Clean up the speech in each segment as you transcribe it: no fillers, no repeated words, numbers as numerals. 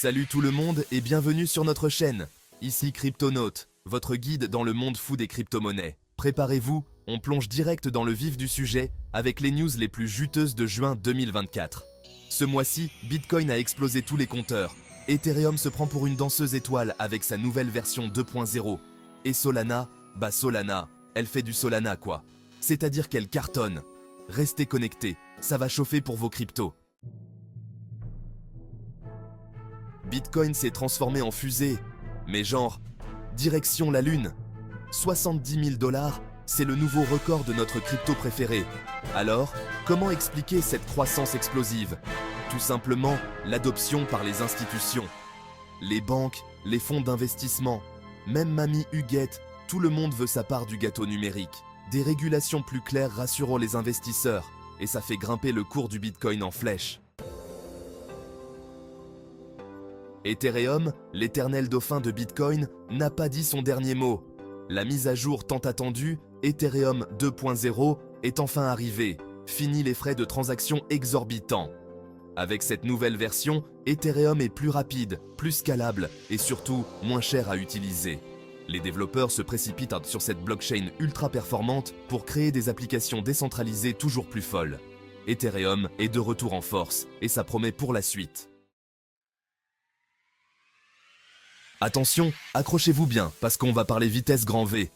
Salut tout le monde et bienvenue sur notre chaîne. Ici Cryptonaute, votre guide dans le monde fou des crypto-monnaies. Préparez-vous, on plonge direct dans le vif du sujet avec les news les plus juteuses de juin 2024. Ce mois-ci, Bitcoin a explosé tous les compteurs. Ethereum se prend pour une danseuse étoile avec sa nouvelle version 2.0. Et Solana, Solana, elle fait du Solana quoi. C'est-à-dire qu'elle cartonne. Restez connectés, ça va chauffer pour vos cryptos. Bitcoin s'est transformé en fusée, mais genre, direction la lune. 70 000 $, c'est le nouveau record de notre crypto préféré. Alors, comment expliquer cette croissance explosive? Tout simplement, l'adoption par les institutions. Les banques, les fonds d'investissement, même Mamie Huguette, tout le monde veut sa part du gâteau numérique. Des régulations plus claires rassureront les investisseurs, et ça fait grimper le cours du Bitcoin en flèche. Ethereum, l'éternel dauphin de Bitcoin, n'a pas dit son dernier mot. La mise à jour tant attendue, Ethereum 2.0, est enfin arrivée. Fini les frais de transaction exorbitants. Avec cette nouvelle version, Ethereum est plus rapide, plus scalable et surtout moins cher à utiliser. Les développeurs se précipitent sur cette blockchain ultra performante pour créer des applications décentralisées toujours plus folles. Ethereum est de retour en force et ça promet pour la suite. Attention, accrochez-vous bien, parce qu'on va parler vitesse grand V.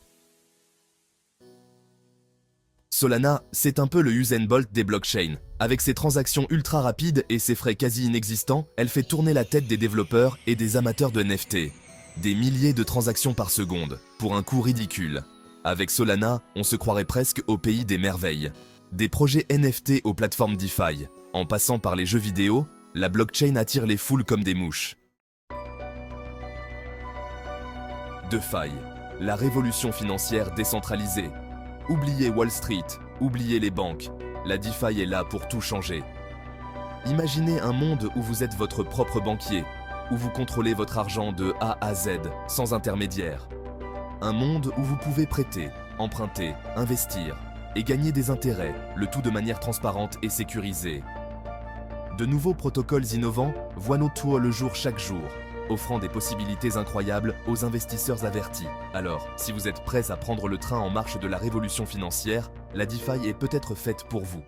Solana, c'est un peu le Usain Bolt des blockchains. Avec ses transactions ultra rapides et ses frais quasi inexistants, elle fait tourner la tête des développeurs et des amateurs de NFT. Des milliers de transactions par seconde, pour un coût ridicule. Avec Solana, on se croirait presque au pays des merveilles. Des projets NFT aux plateformes DeFi. En passant par les jeux vidéo, la blockchain attire les foules comme des mouches. DeFi, la révolution financière décentralisée. Oubliez Wall Street, oubliez les banques. La DeFi est là pour tout changer. Imaginez un monde où vous êtes votre propre banquier, où vous contrôlez votre argent de A à Z, sans intermédiaire. Un monde où vous pouvez prêter, emprunter, investir et gagner des intérêts, le tout de manière transparente et sécurisée. De nouveaux protocoles innovants voient nos tours le jour chaque jour, offrant des possibilités incroyables aux investisseurs avertis. Alors, si vous êtes prêts à prendre le train en marche de la révolution financière, la DeFi est peut-être faite pour vous.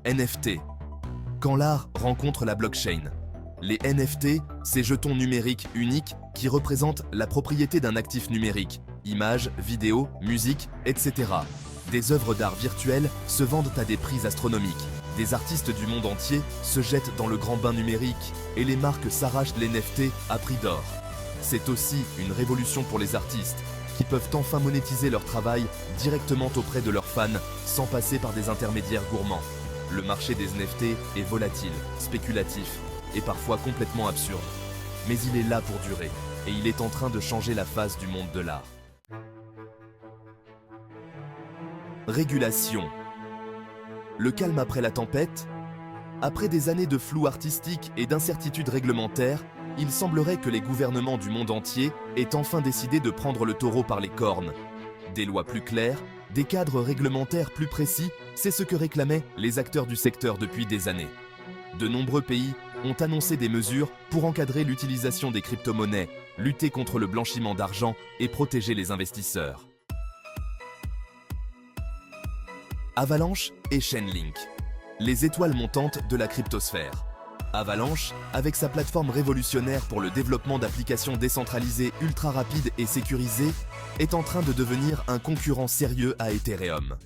NFT. Quand l'art rencontre la blockchain. Les NFT, ces jetons numériques uniques qui représentent la propriété d'un actif numérique, images, vidéos, musique, etc. Des œuvres d'art virtuelles se vendent à des prix astronomiques. Des artistes du monde entier se jettent dans le grand bain numérique et les marques s'arrachent les NFT à prix d'or. C'est aussi une révolution pour les artistes qui peuvent enfin monétiser leur travail directement auprès de leurs fans sans passer par des intermédiaires gourmands. Le marché des NFT est volatile, spéculatif et parfois complètement absurde. Mais il est là pour durer et il est en train de changer la face du monde de l'art. Régulation. Le calme après la tempête? Après des années de flou artistique et d'incertitudes réglementaires, il semblerait que les gouvernements du monde entier aient enfin décidé de prendre le taureau par les cornes. Des lois plus claires, des cadres réglementaires plus précis, c'est ce que réclamaient les acteurs du secteur depuis des années. De nombreux pays ont annoncé des mesures pour encadrer l'utilisation des crypto-monnaies, lutter contre le blanchiment d'argent et protéger les investisseurs. Avalanche et Chainlink, les étoiles montantes de la cryptosphère. Avalanche, avec sa plateforme révolutionnaire pour le développement d'applications décentralisées ultra rapides et sécurisées, est en train de devenir un concurrent sérieux à Ethereum.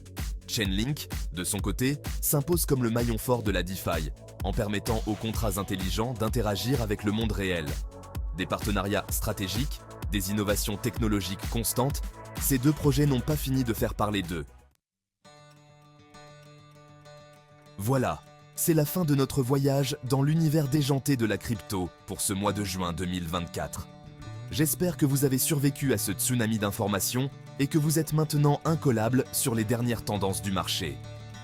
Chainlink, de son côté, s'impose comme le maillon fort de la DeFi, en permettant aux contrats intelligents d'interagir avec le monde réel. Des partenariats stratégiques, des innovations technologiques constantes, ces deux projets n'ont pas fini de faire parler d'eux. Voilà, c'est la fin de notre voyage dans l'univers déjanté de la crypto pour ce mois de juin 2024. J'espère que vous avez survécu à ce tsunami d'informations et que vous êtes maintenant incollable sur les dernières tendances du marché.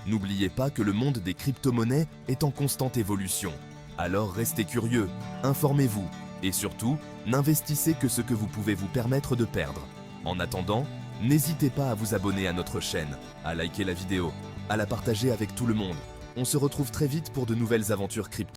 N'oubliez pas que le monde des crypto-monnaies est en constante évolution. Alors restez curieux, informez-vous et surtout, n'investissez que ce que vous pouvez vous permettre de perdre. En attendant, n'hésitez pas à vous abonner à notre chaîne, à liker la vidéo, à la partager avec tout le monde. On se retrouve très vite pour de nouvelles aventures crypto.